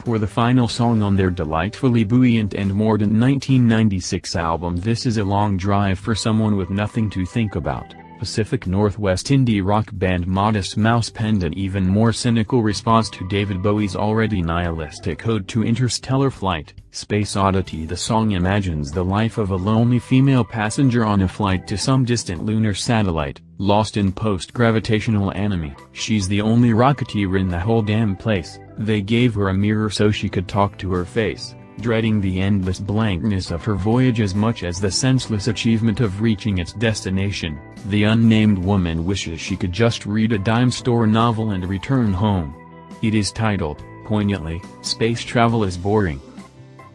For the final song on their delightfully buoyant and modern 1996 album, this is a long drive for someone with nothing to think about. Pacific Northwest indie rock band Modest Mouse penned an even more cynical response to David Bowie's already nihilistic ode to interstellar flight, Space Oddity. The song imagines the life of a lonely female passenger on a flight to some distant lunar satellite, lost in post-gravitational anomie. She's the only rocketeer in the whole damn place. They gave her a mirror so she could talk to her face, dreading the endless blankness of her voyage as much as the senseless achievement of reaching its destination. The unnamed woman wishes she could just read a dime store novel and return home. It is titled, poignantly, Space Travel is Boring.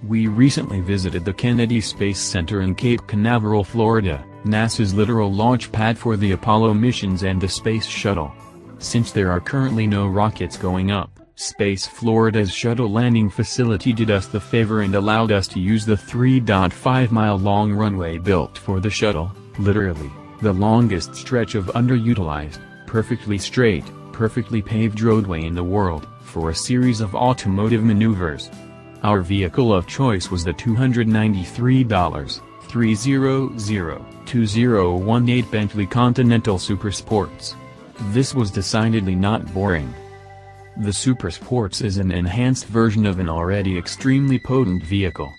We recently visited the Kennedy Space Center in Cape Canaveral, Florida, NASA's literal launch pad for the Apollo missions and the Space Shuttle. Since there are currently no rockets going up, Space Florida's shuttle landing facility did us the favor and allowed us to use the 3.5-mile-long runway built for the shuttle, literally, the longest stretch of underutilized, perfectly straight, perfectly paved roadway in the world, for a series of automotive maneuvers. Our vehicle of choice was the $293,300,2018 Bentley Continental Supersports. This was decidedly not boring. The Supersports is an enhanced version of an already extremely potent vehicle.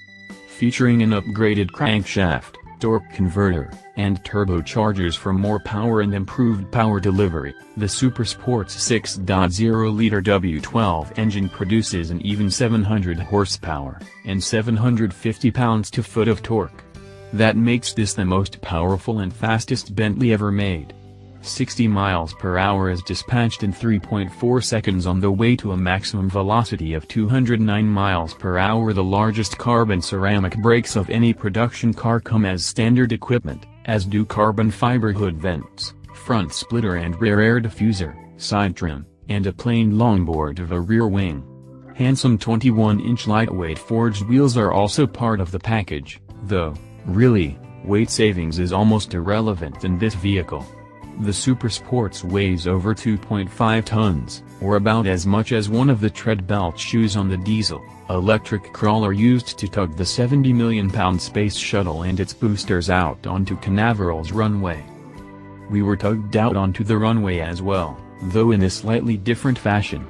Featuring an upgraded crankshaft, torque converter, and turbochargers for more power and improved power delivery, the Supersports 6.0-liter W12 engine produces an even 700 horsepower, and 750 pounds-to-foot of torque. That makes this the most powerful and fastest Bentley ever made. 60 miles per hour is dispatched in 3.4 seconds on the way to a maximum velocity of 209 miles per hour. The largest carbon ceramic brakes of any production car come as standard equipment, as do carbon fiber hood vents, front splitter and rear air diffuser, side trim, and a plain longboard of a rear wing. Handsome 21-inch lightweight forged wheels are also part of the package, though, really, weight savings is almost irrelevant in this vehicle. The Supersports weighs over 2.5 tons, or about as much as one of the tread belt shoes on the diesel-electric crawler used to tug the 70 million-pound space shuttle and its boosters out onto Canaveral's runway. We were tugged out onto the runway as well, though in a slightly different fashion.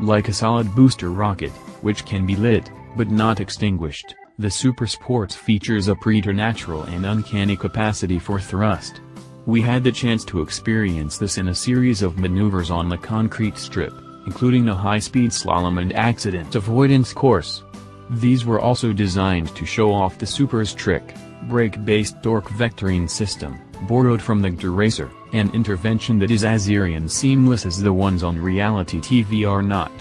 Like a solid booster rocket, which can be lit, but not extinguished, the Supersports features a preternatural and uncanny capacity for thrust. We had the chance to experience this in a series of maneuvers on the concrete strip, including a high-speed slalom and accident avoidance course. These were also designed to show off the Super's trick, brake-based torque vectoring system, borrowed from the Duracer, an intervention that is as eerie and seamless as the ones on reality TV are not.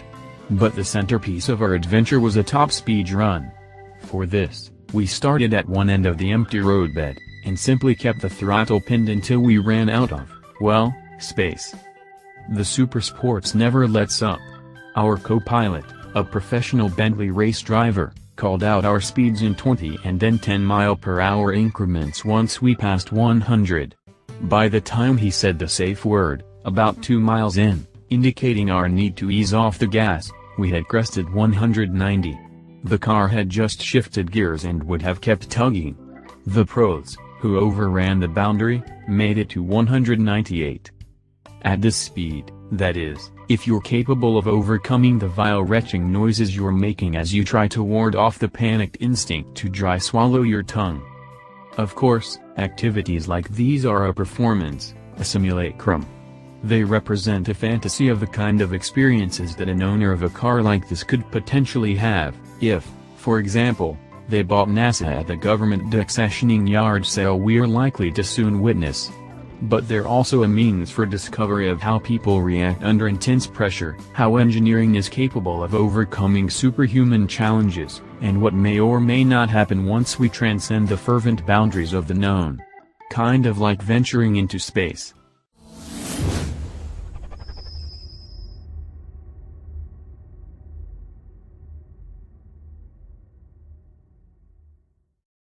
But the centerpiece of our adventure was a top-speed run. For this, we started at one end of the empty roadbed, and simply kept the throttle pinned until we ran out of, well, space. The Supersports never lets up. Our co-pilot, a professional Bentley race driver, called out our speeds in 20 and then 10-mile-per-hour increments once we passed 100. By the time he said the safe word, about 2 miles in, indicating our need to ease off the gas, we had crested 190. The car had just shifted gears and would have kept tugging. The pros, who overran the boundary, made it to 198. At this speed, that is, if you're capable of overcoming the vile retching noises you're making as you try to ward off the panicked instinct to dry swallow your tongue. Of course, activities like these are a performance, a simulacrum. They represent a fantasy of the kind of experiences that an owner of a car like this could potentially have, if, for example, they bought NASA at the government deaccessioning yard sale we're likely to soon witness. But they're also a means for discovery of how people react under intense pressure, how engineering is capable of overcoming superhuman challenges, and what may or may not happen once we transcend the fervent boundaries of the known. Kind of like venturing into space.